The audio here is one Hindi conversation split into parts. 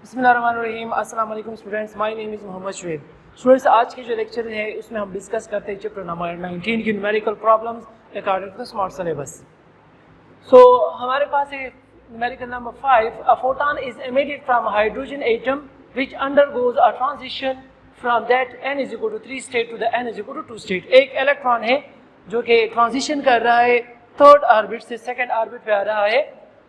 बिस्मिल्लाहिर्रहमानिर्रहीम। अस्सलाम वालेकुम students, my name is Mohammad Shoaib. Students, आज की जो लेक्चर है उसमें हम डिस्कस करते हैं चैप्टर नंबर 19 की numerical problems according to the smart syllabus. So हमारे पास है numerical number 5। A photon is emitted from hydrogen atom which undergoes a transition from that n is equal to 3 state to the n is equal to 2 state. एक इलेक्ट्रॉन है जो कि ट्रांजिशन कर रहा है थर्ड ऑर्बिट से सेकंड ऑर्बिट पे आ रहा है।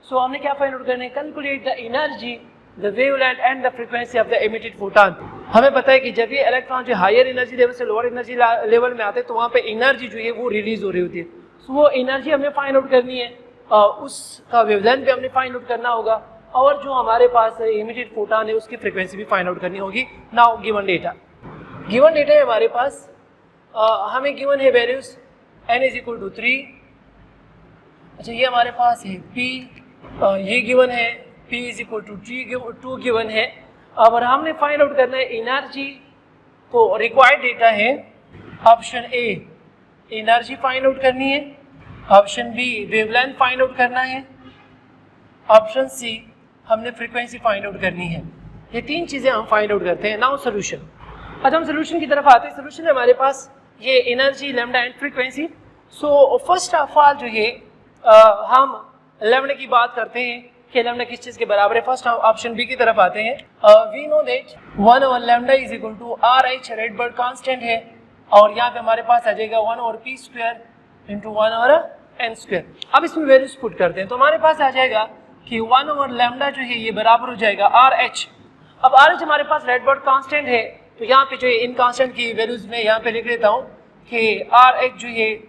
सो हमने क्या फाइंड आउट करना है? Calculate the energy, the wavelength and the frequency of the emitted photon। हमें पता है कि जब ये इलेक्ट्रॉन जो हायर एनर्जी लेवल से लोअर एनर्जी लेवल में आते हैं तो वहाँ पे एनर्जी जो है वो रिलीज हो रही होती है। सो वो एनर्जी हमने फाइंड आउट करनी है, उसका वेवलेंथ भी हमने फाइंड आउट करना होगा और जो हमारे पास इमिटेड फोटॉन है उसकी फ्रीक्वेंसी भी फाइंड आउट करनी होगी। नाउ गिवन डेटा है हमारे पास, हमें गिवन है values n is equal to 3। अच्छा, ये हमारे पास है p, ये गिवन है P is equal to 2 given है। अब हमने फाइंड आउट करना है एनर्जी, तो रिक्वायर्ड डेटा है option A energy find out करनी है, option B wavelength find out करना है, ऑप्शन सी हमने फ्रीक्वेंसी फाइंड आउट करनी है। ये तीन चीजें हम फाइंड आउट करते हैं। Now solution. अच्छा, हम सोल्यूशन की तरफ आते हैं। सोल्यूशन है हमारे पास ये energy, lambda and frequency. So first of all जो है हम लैम्डा की बात करते हैं कि लैम्डा किस चीज के बराबर है। फर्स्ट हम ऑप्शन बी की तरफ आते हैं। We know that 1 over lambda is equal to RH Rydberg constant है और यहाँ पे हमारे पास आ जाएगा 1 over p square into 1 over n square. अब इसमें वैल्यूज पुट करते हैं तो हमारे पास आ जाएगा कि 1 ओवर लैम्डा जो है ये बराबर हो जाएगा RH। अब RH हमारे पास रेडबर्ग कांस्टेंट है तो यहाँ पे जो है इन कांस्टेंट की वैल्यूज में यहाँ पे लिख लेता हूँ कि RH जो है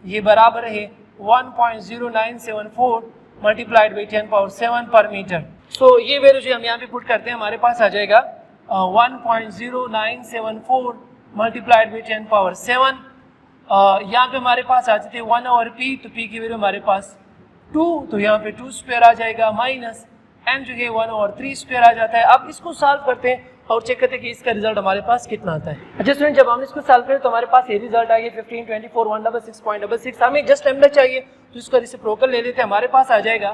ये बराबर है 1.0974 मल्टीप्लाइड बाई 10 पावर 7 पर मीटर। सो ये वैल्यू जो हम यहाँ पे पुट करते हैं हमारे पास आ जाएगा 1.0974 मल्टीप्लाइड बाई 10 पावर 7। यहाँ पे हमारे पास आ जाते हैं 1 ओवर p, तो p की वैल्यू हमारे पास 2, तो यहाँ पे 2 स्क्वायर आ जाएगा, माइनस n जो है 1 ओवर 3 स्क्वायर आ जाता है। अब इसको सॉल्व करते हैं और चेक करते हैं कि इसका रिजल्ट हमारे पास कितना आता है। अच्छा स्टूडेंट, जब हमने इसको सॉल्व करें तो हमारे पास ये रिजल्ट आ गया 15, 24, 166.66। हमें जस्ट लैम्डा चाहिए तो इसका रेसिप्रोकल ले लेते हैं। हमारे पास आ जाएगा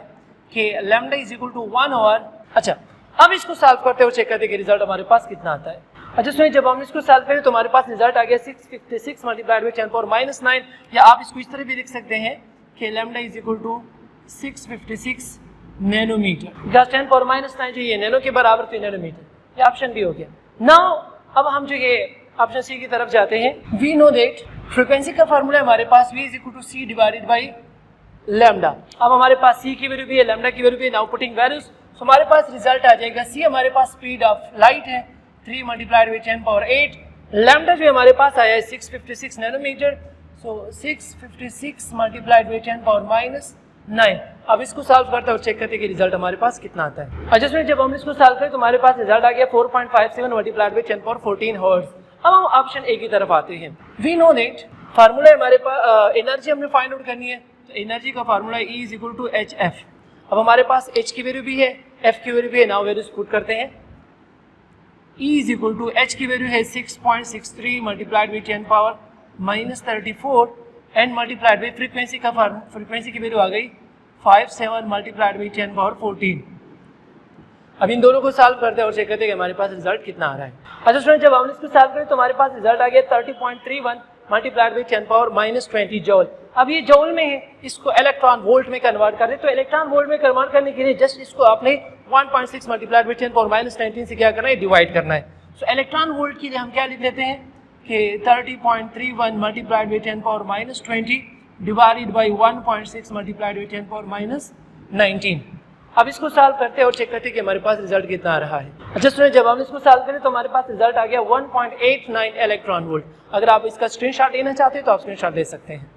कि lambda is equal to 1 over. अच्छा, अब इसको सॉल्व करते हैं और चेक करते हैं कि रिजल्ट हमारे पास कितना आता है। अच्छा स्टूडेंट, जब हम इसको सॉल्व करें तो हमारे पास रिजल्ट आ गया 656 मल्टीप्लाइड बाई 10 पावर माइनस 9, या आप इसको इस तरह भी लिख सकते हैं कि lambda is equal to 656 nanometre. 10 power minus 9 जो ये नैनो के बराबर तो नैनोमीटर, ये ऑप्शन बी हो गया। नाउ अब हम जो ये ऑप्शन सी की तरफ जाते हैं। वी नो दैट फ्रीक्वेंसी का फार्मूला हमारे पास v is equal to c divided by lambda. अब हमारे पास c की वैल्यू भी है, लैम्डा की वैल्यू भी है। नाउ पुटिंग वैल्यूज, सो हमारे पास रिजल्ट आ जाएगा c हमारे पास स्पीड ऑफ लाइट है 3 मल्टीप्लाइड बाई 10 पावर 8। लैम्डा जो हमारे पास आया है 656 nanometre, so 656 multiplied by 10 power minus 9। अब इसको सॉल्व करते हैं और चेक करते हैं कि रिजल्ट हमारे पास कितना आता है। अच्छा स्टूडेंट, जब हम इसको सॉल्व करें तो हमारे पास रिजल्ट आ गया 4.57 मल्टीप्लाइड बाई 10 पावर 14 हर्ट्ज। अब हम ऑप्शन ए की तरफ आते हैं। वी नो दैट फार्मूला हमारे पास एनर्जी हमने फाइंड आउट करनी है, तो एनर्जी का formula E is equal to HF। अब हमारे पास H की वैल्यू भी है, F की वैल्यू भी है। नाउ वैल्यूज पुट करते हैं। E is equal to H की वैल्यू है 6.63 multiplied by 10 power minus 34 and multiplied by frequency का फ्रीक्वेंसी की वैल्यू आ गई 57 मल्टीप्लाइड बाई 10 पावर 14। अब इन दोनों को सॉल्व करते हैं और चेक करते हैं कि हमारे पास रिजल्ट कितना आ रहा है। अच्छा स्टूडेंट, जब हमने इसको सॉल्व करें तो हमारे पास रिजल्ट आ गया 30.31 मल्टीप्लाइड बाई 10 पावर माइनस 20 जॉल। अब ये जॉल में है, इसको इलेक्ट्रॉन वोल्ट में कन्वर्ट कर रहे हैं, तो इलेक्ट्रॉन वोल्ट में कन्वर्ट करने के लिए जस्ट इसको आपने 1.6 मल्टीप्लाइड बाई 10 पावर माइनस 19 से क्या करना है? डिवाइड करना है। सो इलेक्ट्रॉन वोल्ट के लिए हम क्या लिख लेते हैं कि 30.31 multiplied by 10 power minus 20 divided by 1.6 multiplied by 10 power minus 19। अब इसको सॉल्व करते हैं और चेक करते हैं कि हमारे पास रिजल्ट कितना आ रहा है। अच्छा स्टूडेंट, जब हम इसको सॉल्व करें तो हमारे पास रिजल्ट आ गया 1.89 इलेक्ट्रॉन वोल्ट। अगर आप इसका स्क्रीनशॉट लेना चाहते हैं तो आप स्क्रीनशॉट ले सकते हैं।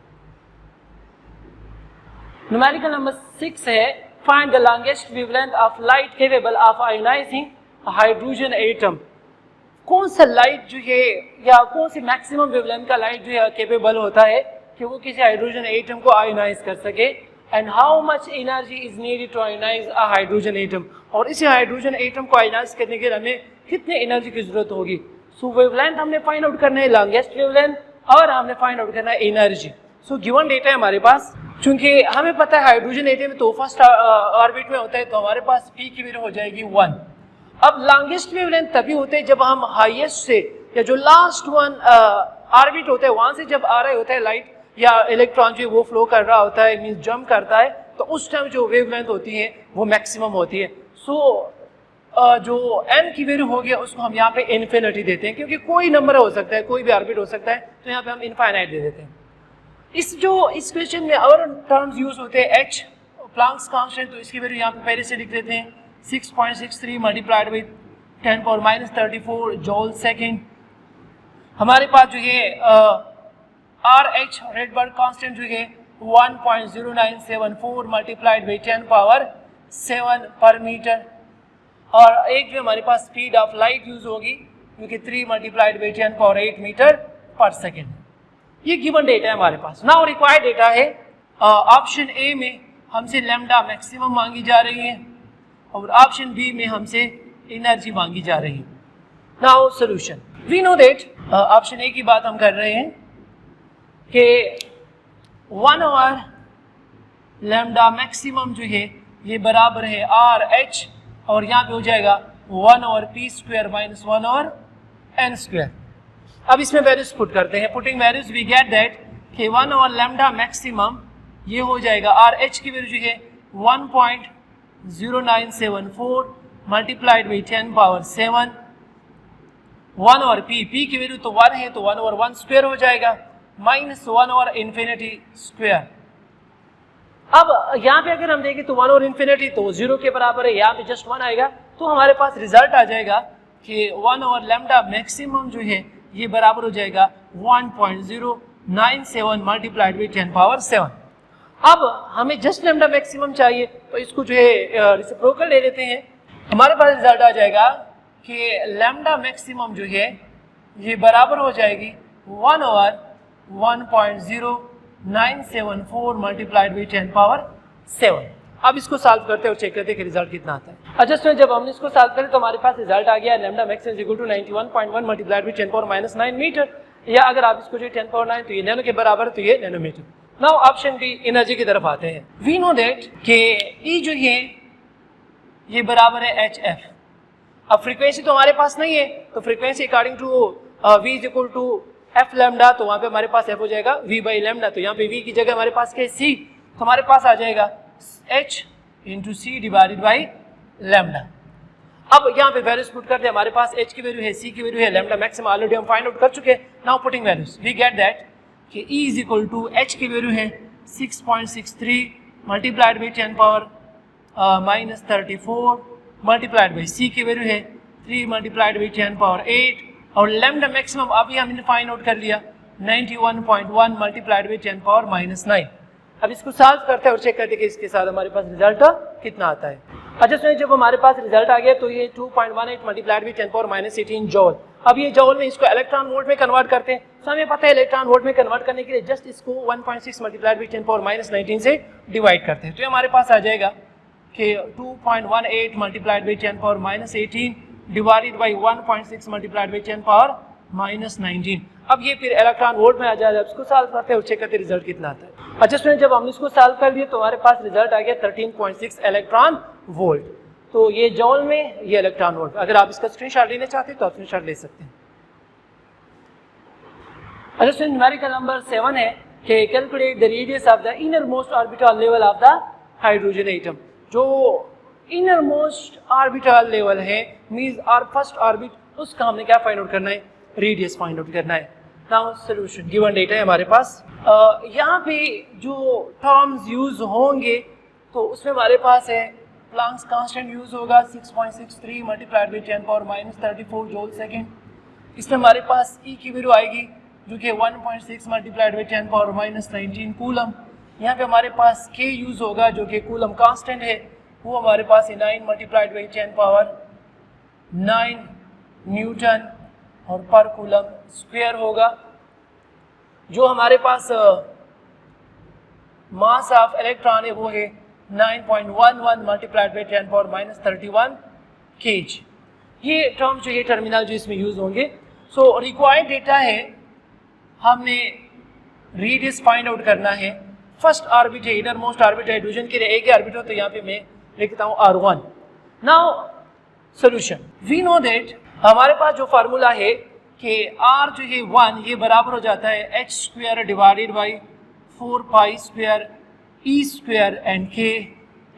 न्यूमेरिकल नंबर 6 है, find the longest wavelength of light capable of ionising hydrogen atom. कौन सा लाइट जो है या कौन सी मैक्सिमम वेवलेंथ का लाइट जो है केपेबल होता है कि वो किसी हाइड्रोजन एटम को आयोनाइज कर सके, and how much energy is needed to ionise a hydrogen atom. और इसी हाइड्रोजन एटम को आयोनाइज करने के लिए हमें कितने एनर्जी की जरूरत होगी। सो वेवलेंथ हमने फाइंड आउट करना है, लॉन्गेस्ट वेवलेंथ, और हमने फाइंड आउट करना है एनर्जी। सो गिवन डेटा है हमारे पास, चूंकि हमें पता है हाइड्रोजन एटम तो फर्स्ट ऑर्बिट में होता है, तो हमारे पास p की वैल्यू हो जाएगी 1। अब लॉन्गेस्ट वेवलेंथ तभी होते हैं जब हम हाईएस्ट से या जो लास्ट वन ऑर्बिट होता है वहां से जब आ रहे होता है लाइट या इलेक्ट्रॉन जो वो फ्लो कर रहा होता है, मींस जंप करता है, तो उस टाइम जो वेवलेंथ होती है वो मैक्सिमम होती है। सो जो n की वैल्यू हो गया उसको हम यहाँ पे इन्फिनिटी देते हैं, क्योंकि कोई नंबर हो सकता है, कोई भी ऑर्बिट हो सकता है, तो यहाँ पे हम इनफाइनाइट दे देते हैं। इस क्वेश्चन में और टर्म्स यूज होते हैं h प्लैंक्स कांस्टेंट, तो इसकी वैल्यू यहाँ पे पहले से लिख लेते हैं 6.63 मल्टीप्लाइड विद 10⁻34 जूल सेकेंड। हमारे पास जो है RH रेडबर्ग कांस्टेंट जो है 1.0974 मल्टीप्लाइड विद 10⁻7 पर मीटर, और एक जो हमारे पास स्पीड ऑफ लाइट यूज होगी क्योंकि 3 मल्टीप्लाइड बाई 10⁻8 मीटर पर सेकेंड। ये गिवन डेटा है हमारे पास। नाउ रिक्वायर्ड डेटा है ऑप्शन ए में हमसे लैम्डा मैक्सिमम मांगी जा रही है और ऑप्शन बी में हमसे एनर्जी मांगी जा रही है। Now solution, we know that option A की बात हम कर रहे हैं कि 1 ओवर लैम्डा मैक्सिमम जो है ये बराबर है RH, और यहाँ पे हो जाएगा 1 over P square minus 1 over n square. अब इसमें वैल्यूज पुट करते हैं, putting values we get that कि 1 ओवर लैम्डा मैक्सिमम ये हो जाएगा RH की वैल्यू जो है 1.0974 मल्टीप्लाइड बाई 10⁻7, 1 ओवर पी की वैल्यू तो 1 है तो 1 ओवर 1 स्क्वायर हो जाएगा माइनस 1 ओवर इन्फिनिटी स्क्वायर। अब यहाँ पे अगर हम देखें तो 1 ओवर इन्फिनिटी तो 0 के बराबर है, यहाँ पे जस्ट 1 आएगा, तो हमारे पास रिजल्ट आ जाएगा कि 1 ओवर लैम्डा मैक्सिमम जो है ये बराबर हो जाएगा 1.097 मल्टीप्लाइड बाई 10⁻7। अब हमें जस्ट लैम्डा मैक्सिमम चाहिए तो इसको जो है रेसिप्रोकल ले लेते हैं, हमारे पास रिजल्ट आ जाएगा कि लैम्डा मैक्सिमम जो है ये बराबर हो जाएगी 1 ओवर 1.0974 मल्टीप्लाइड बाई 10⁻7। अब इसको सॉल्व करते हैं और चेक करते हैं कि रिजल्ट कितना आता है। एडजस्टमेंट जब हमने इसको सॉल्व करें तो हमारे पास रिजल्ट आ गया lambda maximum equal to 91.1 multiplied by 10⁻9 metre, या अगर आप इसको जो 10⁻9 तो ये नैनो के बराबर तो ये nanometre. Now option B energy की तरफ आते हैं। वी नो दैट कि ई जो है ये बराबर है HF। अब फ्रीक्वेंसी तो हमारे पास नहीं है, तो frequency according to V is equal to F lambda, तो वहाँ पे हमारे पास F हो जाएगा V बाई लैम्डा, तो यहाँ पे V की जगह हमारे पास क्या है C, तो हमारे पास आ जाएगा H into C divided by lambda. अब यहाँ पे वैल्यूज पुट करते हैं, हमारे पास H की वैल्यू है, C की वैल्यू है, लैम्डा मैक्सिमम ऑलरेडी हम फाइंड आउट कर चुके हैं। Now putting values we get that कि E is equal to H की वैल्यू है 6.63 multiplied by 10⁻−34 multiplied by C की वैल्यू है 3 मल्टीप्लाइड बाई 10⁻8, और लैम्डा मैक्सिमम अभी हमने फाइंड आउट कर लिया 91.1 मल्टीप्लाइड बाई 10⁻−9। अब इसको सॉल्व करते हैं और चेक करते हैं कि इसके साथ हमारे पास रिजल्ट कितना आता है। अच्छा सुनिए, जब हमारे पास रिजल्ट आ गया तो ये 2.18 मल्टीप्लाइड बाई 10⁻18 जॉल। अब ये जॉल में इसको इलेक्ट्रॉन वोल्ट में कन्वर्ट करते हैं, तो हमें पता है इलेक्ट्रॉन वोल्ट में कन्वर्ट करने के लिए जस्ट इसको 1.6 मल्टीप्लाइड बाई 10⁻19 से डिवाइड करते हैं, तो हमारे पास आ जाएगा कि 2.18 multiplied by 10⁻18 divided by 1.6 multiplied by 10⁻19। अब ये फिर इलेक्ट्रॉन वोल्ट में आ जाएगा। इसको सॉल्व करते हैं और चेक करते हैं रिजल्ट कितना आता है। अच्छा स्टूडेंट, जब हमने इसको सॉल्व कर दिया तो हमारे पास रिजल्ट आ गया 13.6 इलेक्ट्रॉन वोल्ट। तो ये जॉल में, ये इलेक्ट्रॉन वोल्ट। अगर आप इसका स्क्रीनशॉट लेना चाहते हैं तो आप स्क्रीनशॉट ले सकते हैं। अच्छा स्टूडेंट, न्यूमेरिकल नंबर 7 है कि calculate the radius of the inner most orbital level of the hydrogen atom. जो इनर मोस्ट ऑर्बिटल लेवल है, मींस और फर्स्ट ऑर्बिट, उसका हमने क्या फाइंड आउट करना है, रेडियस फाइंड आउट करना है। नाउ सॉल्यूशन, गिवन डेटा है हमारे पास। यहाँ पे जो टर्म्स यूज होंगे तो उसमें हमारे पास है प्लैंक्स कांस्टेंट यूज होगा 6.63 मल्टीप्लाइड बाई 10⁻34 जूल सेकेंड। इसमें हमारे पास E की वैल्यू आएगी जो कि 1.6 मल्टीप्लाइड बाई 10⁻19 कूलम। यहाँ पे हमारे पास K यूज होगा जो कि कूलम कांस्टेंट है, वो हमारे पास है 9 मल्टीप्लाइड बाई 10⁻9 न्यूटन और पर कूलम स्क्वायर होगा। जो हमारे पास मास ऑफ इलेक्ट्रॉन है वो है 9.11 मल्टीप्लाइड बाई 10⁻31 kg। ये टर्म जो ये टर्मिनल जो इसमें यूज होंगे। सो रिक्वायर्ड डेटा है, हमने रेडियस फाइंड आउट करना है। फर्स्ट ऑर्बिट है, इनर मोस्ट ऑर्बिट हाइड्रोजन के लिए एक ही ऑर्बिट हो, तो यहाँ पे मैं लिखता हूँ R1। Now solution, we know that हमारे पास जो फार्मूला है कि r जो है 1 ये बराबर हो जाता है h square divided by 4 pi square e square and k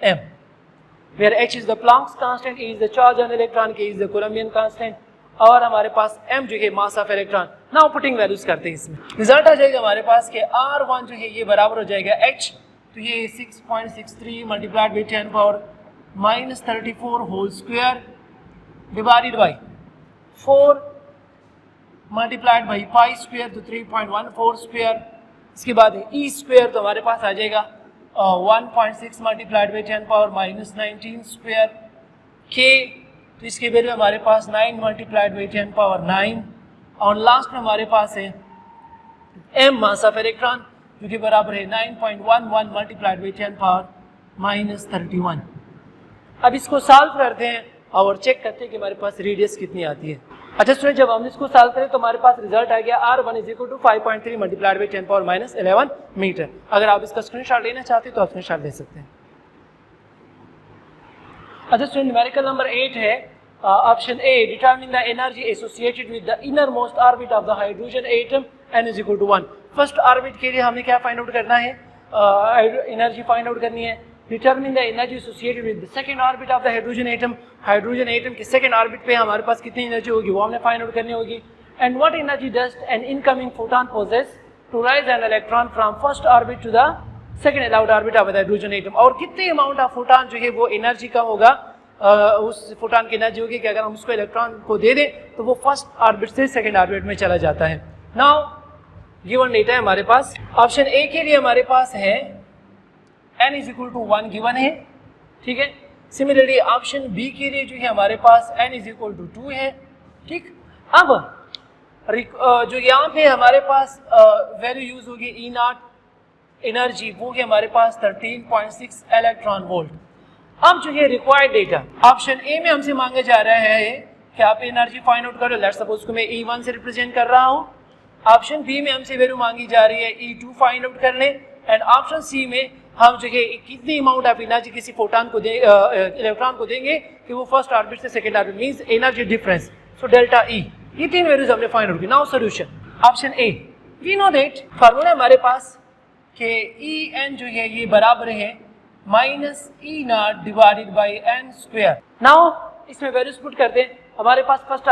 m, where h is the Planck's constant, e is the charge on electron, k is the Coulombian constant, और हमारे पास m जो है मास of electron. Now putting values करते हैं इसमें, रिजल्ट आ जाएगा हमारे पास कि r1 जो है ये बराबर हो जाएगा h, तो ये 6.63 multiplied by 10 power minus 34 whole square divided by 4 multiplied by pi square तो 3.14 स्क्वायर, इसके बाद e स्क्वायर तो हमारे पास आ जाएगा 1.6 multiplied by 10 power minus 19 square, k तो इसके वैल्यू हमारे पास 9 मल्टीप्लाइड बाई 10 पावर 9, और लास्ट में हमारे पास है m मास ऑफ इलेक्ट्रॉन जो कि बराबर है 9.11 मल्टीप्लाइड बाई 10 पावर माइनस 31। अब इसको सॉल्व करते हैं और चेक करते हैं कि हमारे पास रेडियस कितनी आती है। अच्छा स्टूडेंट, जब हम इसको सॉल्व करें तो हमारे पास रिजल्ट आ गया r1 is equal to 5.3 multiplied by 10 power minus 11 metre. अगर आप इसका स्क्रीनशॉट लेना चाहते हैं तो आप स्क्रीनशॉट ले सकते हैं। अच्छा स्टूडेंट, न्यूमेरिकल नंबर 8 है option A, determine the energy associated with the inner most orbit of the hydrogen atom n is equal to 1। First orbit के लिए हमने क्या फाइंड आउट करना है, एनर्जी फाइंड आउट करनी है। Determine the energy associated with the second orbit of the hydrogen atom, hydrogen atom के सेकंड ऑर्बिट पे हमारे पास कितनी एनर्जी होगी वो हमने फाइंड आउट करनी होगी। And what energy does an incoming photon possess to raise an electron from first orbit to the second allowed orbit of the hydrogen atom, और कितने अमाउंट ऑफ फोटॉन जो है वो एनर्जी का होगा, उस फोटॉन की एनर्जी होगी कि अगर हम उसको इलेक्ट्रॉन को दे दें तो वो फर्स्ट ऑर्बिट से सेकंड ऑर्बिट में चला जाता है। नाउ गिवन डेटा है हमारे पास, ऑप्शन ए के लिए हमारे पास है n is equal to 1 given है, ठीक है। सिमिलरली ऑप्शन बी के लिए जो है हमारे पास n इज इक्वल टू 2 है, ठीक। अब जो यहाँ पे हमारे पास वैल्यू यूज होगी ई नॉट एनर्जी, वो है हमारे पास 13.6 इलेक्ट्रॉन वोल्ट। अब जो है रिक्वायर्ड डेटा ऑप्शन ए में हमसे मांगा जा रहा है कि आप एनर्जी फाइंड आउट करो, लेट्स सपोज को मैं E1 से रिप्रेजेंट कर रहा हूँ। ऑप्शन बी में हमसे वैल्यू मांगी जा रही है E2 फाइंड आउट करने, एंड ऑप्शन सी में हम जो है कितनी अमाउंट ऑफ एनर्जी किसी फोटॉन को इलेक्ट्रॉन को देंगे कि वो फर्स्ट ऑर्बिट से second orbit, means energy difference, so delta E. ये तीन वैल्यूज हमने फाइंड आउट की। Now solution, option A, we know that formula हमारे पास कि ई एन जो है ये बराबर है minus E naught divided by n square. Now इसमें वैल्यूज पुट करते हैं, हमारे पास फर्स्ट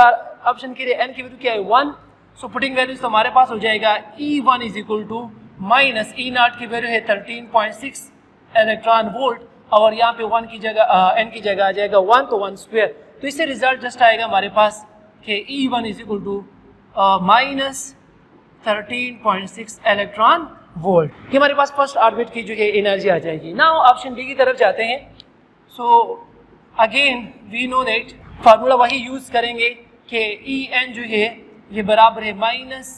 ऑप्शन के लिए एन की वैल्यू क्या है 1, सो पुटिंग वैल्यूज तो हमारे पास हो जाएगा E1 is equal to minus E naught की वैल्यू है 13.6 इलेक्ट्रॉन वोल्ट, और यहाँ पे 1 की जगह n की जगह आ जाएगा 1, तो 1 स्क्वायर, तो इससे रिजल्ट जस्ट आएगा हमारे पास कि E1 is equal to minus 13.6 electron volt. ये हमारे पास फर्स्ट ऑर्बिट की जो है एनर्जी आ जाएगी। नाउ ऑप्शन डी की तरफ जाते हैं। So again we know that formula वही यूज करेंगे कि ई एन जो है ये बराबर है minus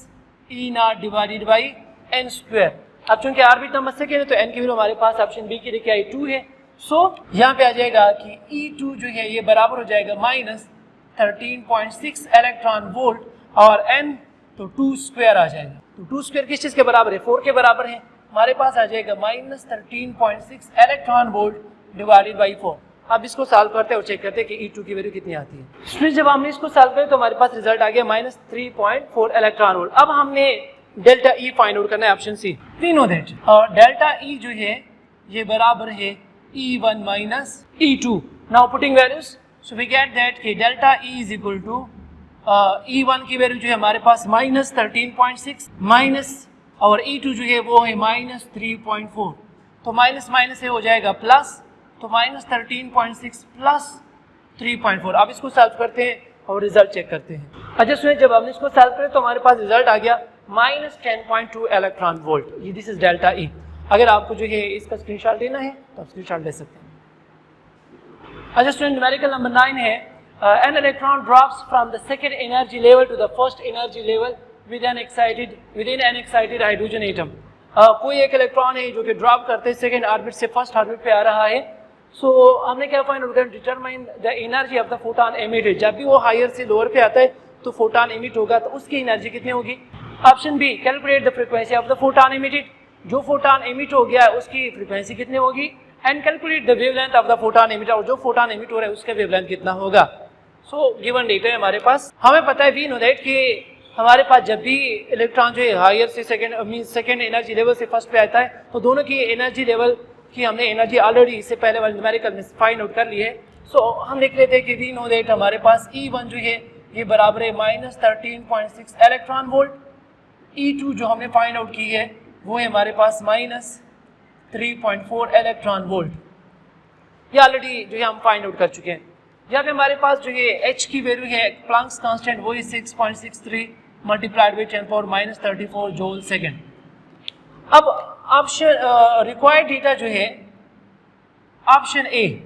E naught divided by n square. अब चूंकि ऑर्बिट नंबर सेकेंड है तो एन की वैल्यू हमारे पास ऑप्शन बी के लिए क्या है 2 है, सो यहाँ पे आ जाएगा कि E2 जो है ये बराबर हो जाएगा माइनस 13.6 इलेक्ट्रॉन वोल्ट, और n तो 2 स्क्वायर आ जाएगा। तो 2 स्क्वायर किस चीज के बराबर है, 4 के बराबर है, हमारे पास आ जाएगा minus 13.6 electron volt divided by 4। अब इसको सॉल्व करते हैं और चेक करते हैं कि E2 की वैल्यू कितनी आती है। फिर जब हमने इसको सॉल्व किया तो हमारे पास रिजल्ट आ गया माइनस 3.4 इलेक्ट्रॉन वोल्ट। अब हमने डेल्टा ई फाइंड आउट करना है, option C. We know that delta E जो है ये बराबर है E1 minus E2। Now putting values, so we get that कि delta E is equal to E1 की वैल्यू जो है हमारे पास माइनस 13.6 माइनस, और E2 जो है वो है माइनस 3.4, तो माइनस माइनस से हो जाएगा प्लस, तो माइनस 13.6 प्लस 3.4। अब इसको सॉल्व करते हैं और रिजल्ट चेक करते हैं। अच्छा सुनिए, जब हमने इसको सॉल्व करें तो हमारे पास रिजल्ट आ गया माइनस 10.2 इलेक्ट्रॉन वोल्ट। ये दिस इज डेल्टा ई। अगर आपको जो है इसका स्क्रीनशॉट लेना है तो आप स्क्रीनशॉट ले सकते हैं। अच्छा स्टूडेंट, न्यूमेरिकल नंबर 9 है, an electron drops from the second energy level to the first energy level within an excited hydrogen atom। कोई एक इलेक्ट्रॉन है जो कि ड्रॉप करते सेकंड ऑर्बिट से फर्स्ट ऑर्बिट पे आ रहा है। सो हमने क्या फाइंड आउट किया, determine the energy of the photon emitted. जब भी वो हायर से लोअर पे आता है तो फोटॉन एमिट होगा, तो उसकी एनर्जी कितनी होगी। Option B, calculate the frequency of the photon emitted. जो फोटॉन एमिट हो गया उसकी फ्रीक्वेंसी कितनी होगी, and calculate the wavelength of the photon emitted. और जो फोटॉन एमिट हो रहा है उसका वेवलेंथ कितना होगा। सो गिवन डेटा है हमारे पास, हमें पता है वी नो दैट कि हमारे पास जब भी इलेक्ट्रॉन जो है हायर से सेकेंड एनर्जी लेवल से फर्स्ट पे आता है तो दोनों की एनर्जी लेवल की हमने एनर्जी ऑलरेडी इससे पहले वाले न्यूमेरिकल में फाइंड आउट कर ली है। सो हम लिख लेते हैं कि वी नो दैट हमारे पास E1 जो है ये बराबर है -13.6 इलेक्ट्रॉन वोल्ट, E2 जो हमने फाइंड आउट की है वो है हमारे पास -3.4 इलेक्ट्रॉन वोल्ट, ये ऑलरेडी जो है हम फाइंड आउट कर चुके हैं। यहाँ पे हमारे पास जो ये H की वैल्यू है प्लैंक्स कांस्टेंट वो है 6.63 मल्टीप्लाइड बाई 10⁻34 जूल सेकेंड। अब ऑप्शन रिक्वायर्ड डेटा जो है ऑप्शन ए,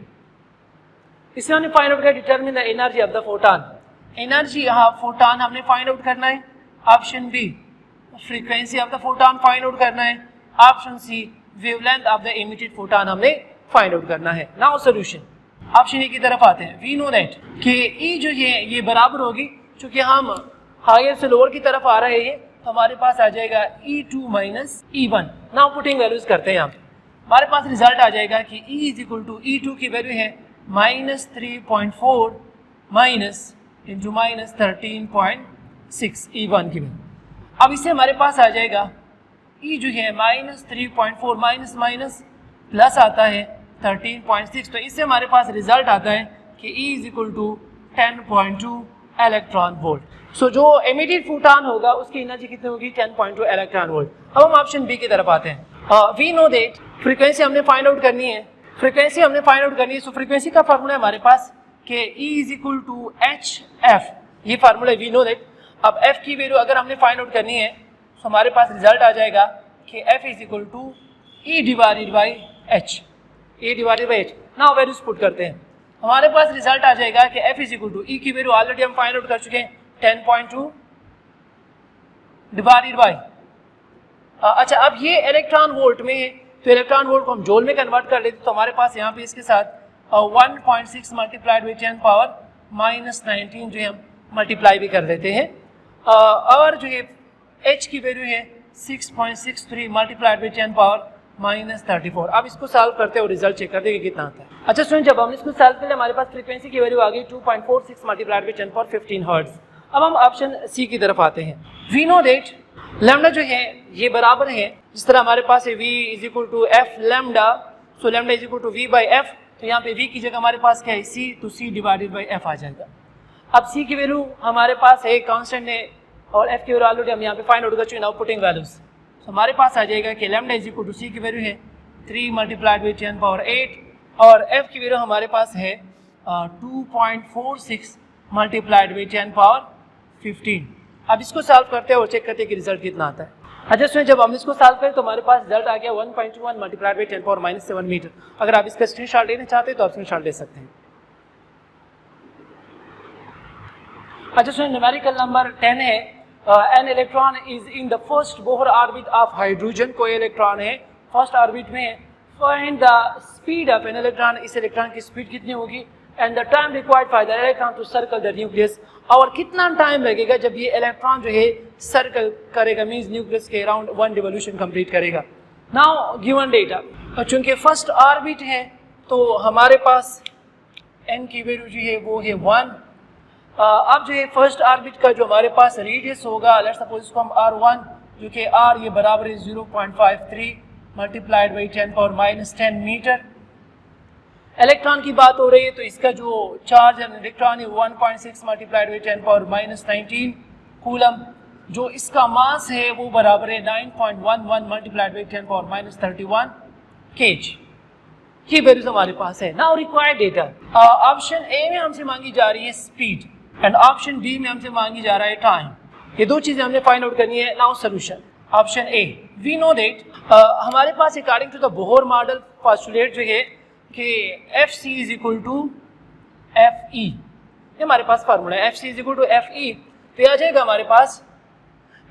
इसे हमने फाइंड आउट किया determine the energy of the photon, energy photon हमने फाइंड आउट करना है। Option B frequency of the photon find out करना है। Option C wavelength of the emitted photon हमने फाइंड आउट करना है। नाउ सॉल्यूशन, ऑप्शन ए की तरफ आते हैं। वी नो दैट कि ई जो है ये बराबर होगी, चूंकि हम हायर से लोअर की तरफ आ रहे हैं तो हमारे पास आ जाएगा E2 minus E1। Now putting values करते हैं यहाँ पे, हमारे पास रिजल्ट आ जाएगा कि E is equal to E2 की वैल्यू है -3.4 माइनस इंटू -13.6 E1 की वैल्यू। अब इससे हमारे पास आ जाएगा E जो है -3.4 माइनस माइनस प्लस आता है 13.6, तो इससे हमारे पास रिजल्ट आता है कि E is equal to 10.2 electron volt. So जो एमिटेड फोटॉन होगा उसकी एनर्जी कितनी होगी 10.2 इलेक्ट्रॉन वोल्ट। अब हम ऑप्शन बी की तरफ आते हैं। वी नो दैट फ्रीक्वेंसी हमने फाइंड आउट करनी है, फ्रीक्वेंसी हमने फाइंड आउट करनी है। सो फ्रीक्वेंसी का फार्मूला है हमारे पास कि E is equal to HF, ये फार्मूला वी नो दैट। अब F की वैल्यू अगर हमने फाइंड आउट करनी है तो हमारे पास रिजल्ट आ जाएगा कि F is equal to E divided by H, E divided by H। Now values put करते हैं, हमारे पास रिजल्ट आ जाएगा कि F is equal to E की वैल्यू ऑलरेडी हम फाइंड आउट कर चुके हैं 10.2 डिवाइडेड बाई, अच्छा अब ये इलेक्ट्रॉन वोल्ट में है तो इलेक्ट्रॉन वोल्ट को हम जूल में कन्वर्ट कर लेते तो हमारे पास यहाँ पे इसके साथ 1.6 मल्टीप्लाइड बाई 10⁻⁻19 जो है हम मल्टीप्लाई भी कर देते हैं। और जो ये H की वैल्यू है 6.63 मल्टीप्लाइड बाई 10⁻⁻34। अब इसको सॉल्व करते हैं और रिजल्ट चेक करते हैं कि कितना आता है। अच्छा स्टूडेंट, जब हमने इसको सॉल्व कर लिया हमारे पास फ्रीक्वेंसी की वैल्यू आ गई 2.46 मल्टीप्लाइड बाई 10⁻15 हर्ट्ज। अब हम ऑप्शन सी की तरफ आते हैं। वी नो दैट लैम्डा जो है ये बराबर है, जिस तरह हमारे पास है V is equal to F lambda, so lambda is equal to V by F, तो यहाँ पे V की जगह हमारे पास क्या है C, तो C डिवाइडेड बाई एफ आ जाएगा। अब C की वैल्यू हमारे पास है कांस्टेंट है और F की वैल्यू ऑलरेडी हम यहाँ पे फाइंड आउट कर चुके हैं। नाउ पुटिंग वैल्यूज, तो हमारे पास आ जाएगा कि lambda is equal to C की वैल्यू है 3 मल्टीप्लाइड बाई 10⁻8 और F की वैल्यू हमारे पास है 2.46 मल्टीप्लाइड बाई 10⁻15। अब इसको सॉल्व करते हैं और चेक करते हैं कि रिजल्ट कितना आता है। अच्छा इसमें जब हम इसको सॉल्व करें तो हमारे पास रिजल्ट आ गया 1.21 मल्टीप्लाइड बाई 10⁻⁻7 मीटर। अगर आप इसका स्क्रीनशॉट लेना चाहते हैं तो आप स्क्रीनशॉट ले सकते हैं। अच्छा इसमें न्यूमेरिकल नंबर 10 है, an electron is in the first Bohr orbit of hydrogen, कोई इलेक्ट्रॉन है फर्स्ट ऑर्बिट में, find the speed of an electron, इस इलेक्ट्रॉन की स्पीड कितनी होगी, and the time required for the electron to circle the nucleus, और कितना टाइम लगेगा जब ये इलेक्ट्रॉन जो है सर्कल करेगा, मींस न्यूक्लियस के अराउंड 1 रिवोल्यूशन कंप्लीट करेगा। नाउ गिवन डेटा, चूंकि फर्स्ट ऑर्बिट है तो हमारे पास n की वैल्यू जो है वो है 1। अब जो है फर्स्ट ऑर्बिट का जो हमारे पास रेडियस होगा, लेट्स सपोज इसको हम r1, जो कि r ये बराबर है 0.53 मल्टीप्लाइड बाई 10⁻10 मीटर। इलेक्ट्रॉन की बात हो रही है तो इसका जो चार्ज है इलेक्ट्रॉन है 1.6 मल्टीप्लाइड बाई 10⁻19 कूलम, जो इसका मास है वो बराबर है 9.11 मल्टीप्लाइड बाई 10⁻31 kg। ये वैल्यूज हमारे पास है। Now required data, option A में हमसे मांगी जा रही है स्पीड एंड ऑप्शन बी में हमसे मांगी जा रहा है टाइम, ये दो चीजें हमने फाइंड आउट करनी है। Now solution, option A, we know that हमारे पास according to the Bohr model postulate जो है कि FC is equal to FE, ये हमारे पास फार्मूला है, FC is equal to FE, तो आ जाएगा हमारे पास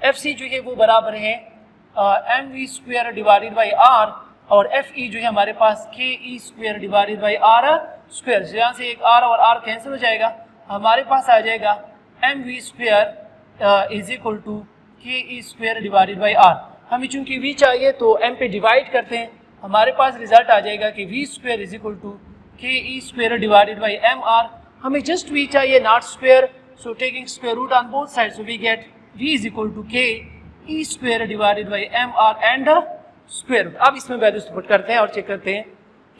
FC जो है वो बराबर है mv square divided by r, और FE जो है हमारे पास ke square divided by r square, यहाँ से एक r और r कैंसिल हो जाएगा, हमारे पास आ जाएगा mv square is equal to ke square divided by r। हमें चूंकि v चाहिए तो m पे डिवाइड करते हैं, हमारे पास रिजल्ट आ जाएगा कि v square is equal to ke square divided by mr। हमें जस्ट v चाहिए not square, so taking square root on both side, so we get v is equal to k e square divided by mr and square root. अब इसमें वैल्यूज पुट करते हैं और चेक करते हैं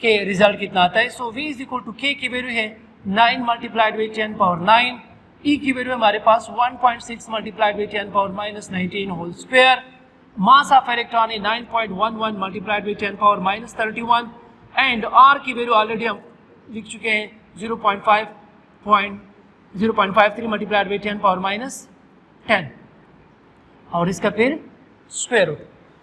कि रिजल्ट कितना आता है। So v is equal to k की वैल्यू है 9 मल्टीप्लाइड बाई 10 पावर 9, e की वैल्यू हमारे पास 1.6 multiplied by 10 power minus 19 whole square, mass of electron है 9.11 multiplied by 10 power minus 31 and r की वैल्यू ऑलरेडी हम लिख चुके हैं 0.53 मल्टीप्लाइड बाई 10 पावर माइनस 10 और इसका फिर स्क्वायर रूट।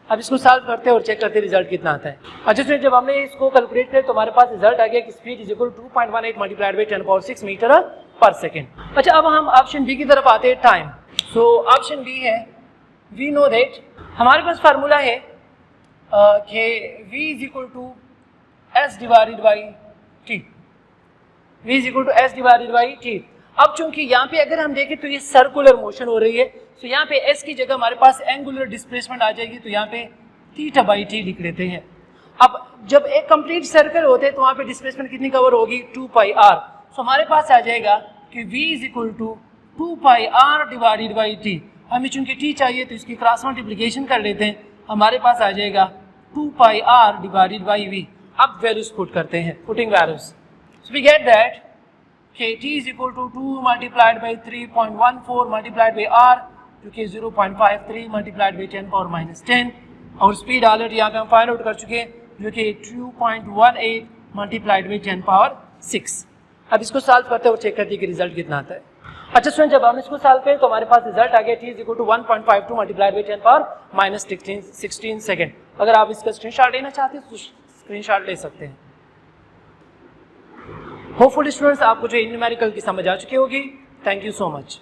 अब इसको सॉल्व करते हैं और चेक करते हैं रिजल्ट कितना आता है। अच्छा स्टूडेंट, जब हमने इसको कैलकुलेट किया तो हमारे पास रिजल्ट आ गया कि speed is equal to 2.18 multiplied by 10 power 6 metre पर सेकेंड। अच्छा, अब हम ऑप्शन बी की तरफ आते हैं, टाइम। सो ऑप्शन बी है, वी नो दैट हमारे पास फार्मूला है कि v is equal to s divided by t, v is equal to s divided by t। अब चूंकि यहाँ पे अगर हम देखें तो ये सर्कुलर मोशन हो रही है, तो यहाँ पे s की जगह हमारे पास एंगुलर डिस्प्लेसमेंट आ जाएगी, तो यहाँ पे थीटा बाई t लिख लेते हैं। अब जब एक कंप्लीट सर्कल होते हैं तो वहाँ पे डिस्प्लेसमेंट कितनी कवर होगी, 2 पाई r। सो हमारे पास आ जाएगा कि v is equal to 2 pi r divided by t। हमें चूंकि t चाहिए तो इसकी क्रॉस मल्टीप्लिकेशन कर लेते हैं, हमारे पास आ जाएगा 2 pi r divided by v। अब वैल्यूज पुट करते हैं, putting values, so we get that कि t is equal to 2 multiplied by 3.14 multiplied by r, जो कि 0.53 मल्टीप्लाइड बाई 10 पावर माइनस 10, और स्पीड ऑलरेडी यहाँ पे हम फाइंड आउट कर चुके हैं, जो कि 2.18 मल्टीप्लाइड बाई 10 पावर 6। अब इसको सॉल्व करते हैं और चेक करते हैं कि रिजल्ट कितना आता है। अच्छा स्टूडेंट, जब हम इसको सॉल्व करें तो हमारे पास रिजल्ट आ गया t is equal to 1.52 multiplied by 10 power minus 16 second. अगर आप इसका स्क्रीनशॉट लेना चाहते हैं तो स्क्रीनशॉट ले सकते हैं। होपफुली स्टूडेंट्स आपको जो न्यूमेरिकल की समझ आ चुकी होगी। Thank you so much.